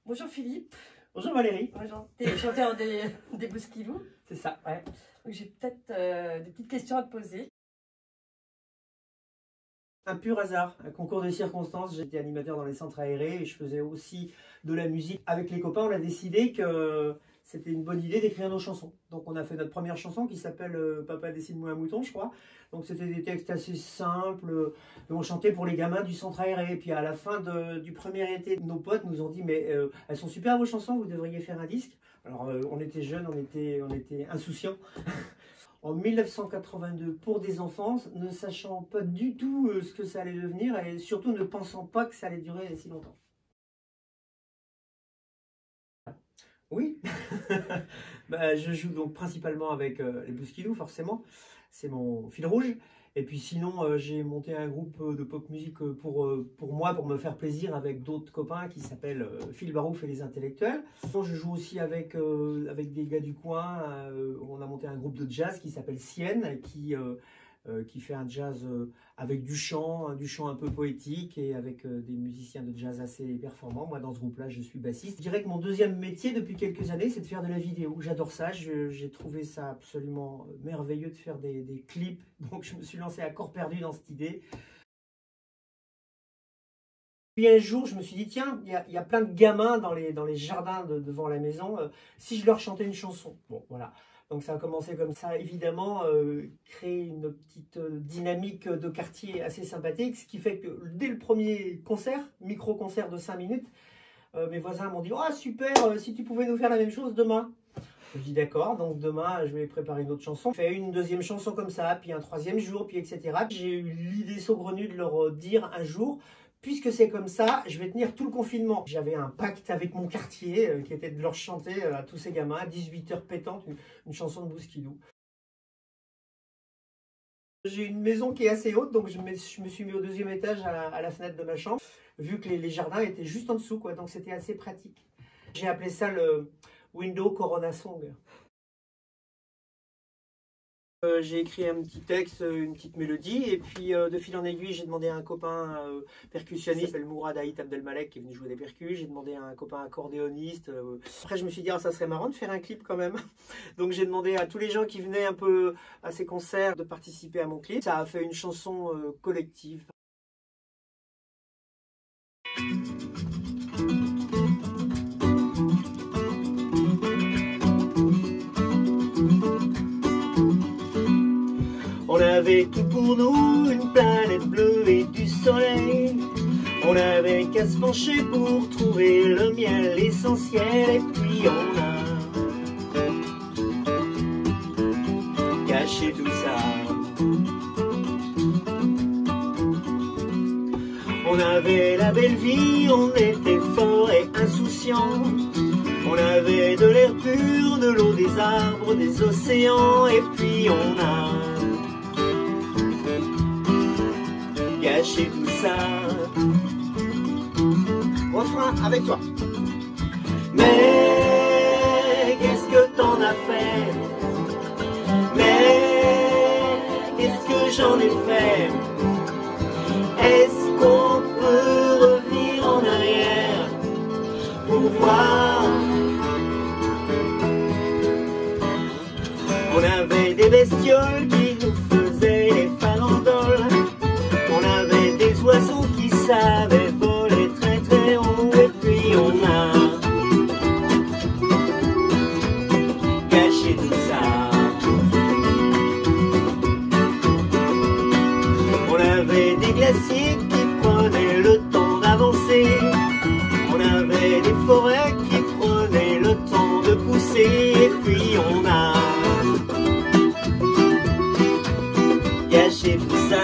Bonjour Philippe. Bonjour Valérie. Bonjour. Tu es chanteur des Bousquilous. C'est ça, ouais. J'ai peut-être des petites questions à te poser. Un pur hasard, un concours de circonstances. J'étais animateur dans les centres aérés et je faisais aussi de la musique. Avec les copains, on a décidé que c'était une bonne idée d'écrire nos chansons. Donc on a fait notre première chanson qui s'appelle Papa dessine-moi un mouton, je crois. Donc c'était des textes assez simples. On chantait pour les gamins du centre aéré. Et puis à la fin du premier été, nos potes nous ont dit mais elles sont super vos chansons, vous devriez faire un disque. Alors on était jeunes, on était insouciants. En 1982, pour des enfants, ne sachant pas du tout ce que ça allait devenir et surtout ne pensant pas que ça allait durer si longtemps. Oui, je joue donc principalement avec les Bousquilous, forcément, c'est mon fil rouge. Et puis sinon, j'ai monté un groupe de pop musique pour moi, pour me faire plaisir avec d'autres copains qui s'appellent Phil Barouf et les Intellectuels. Je joue aussi avec des gars du coin. On a monté un groupe de jazz qui s'appelle Sienne, qui fait un jazz avec du chant un peu poétique et avec des musiciens de jazz assez performants. Moi, dans ce groupe-là, je suis bassiste. Je dirais que mon deuxième métier depuis quelques années, c'est de faire de la vidéo. J'adore ça. J'ai trouvé ça absolument merveilleux de faire des clips. Donc, je me suis lancé à corps perdu dans cette idée. Puis un jour, je me suis dit, tiens, il y a plein de gamins dans les jardins devant la maison. Si je leur chantais une chanson. Bon, voilà. Donc ça a commencé comme ça, évidemment, créer une petite dynamique de quartier assez sympathique, ce qui fait que dès le premier concert, micro-concert de 5 minutes, mes voisins m'ont dit « Oh super, si tu pouvais nous faire la même chose demain !» Je dis d'accord, donc demain je vais préparer une autre chanson. J'ai fait une deuxième chanson comme ça, puis un troisième jour, puis etc. J'ai eu l'idée saugrenue de leur dire un jour, puisque c'est comme ça, je vais tenir tout le confinement. J'avais un pacte avec mon quartier qui était de leur chanter à tous ces gamins, à 18h pétante, une chanson de Bousquilous. J'ai une maison qui est assez haute, donc je me suis mis au deuxième étage à la fenêtre de ma chambre, vu que les jardins étaient juste en dessous, quoi, donc c'était assez pratique. J'ai appelé ça le Window Corona Song. J'ai écrit un petit texte, une petite mélodie, et puis de fil en aiguille, j'ai demandé à un copain percussionniste qui s'appelle Mourad Aït Abdelmalek qui est venu jouer des percus. J'ai demandé à un copain accordéoniste. Après, je me suis dit, ah, ça serait marrant de faire un clip quand même. Donc, j'ai demandé à tous les gens qui venaient un peu à ces concerts de participer à mon clip. Ça a fait une chanson collective. On avait tout pour nous, une planète bleue et du soleil. On avait qu'à se pencher pour trouver le miel essentiel. Et puis on a gâché tout ça. On avait la belle vie, on était forts et insouciants. On avait de l'air pur, de l'eau, des arbres, des océans. Et puis on a gâché tout ça. Refrain avec toi. Mais qu'est-ce que t'en as fait? Mais qu'est-ce que j'en ai fait? Est-ce qu'on peut revenir en arrière pour voir? On avait des bestioles qui nous faisaient les farandoles. On avait des oiseaux qui savaient voler très très haut. Et puis on a gâché tout ça. On avait des glaciers qui prenaient le temps d'avancer. On avait des forêts qui prenaient le temps de pousser. Et puis on a gâché tout ça.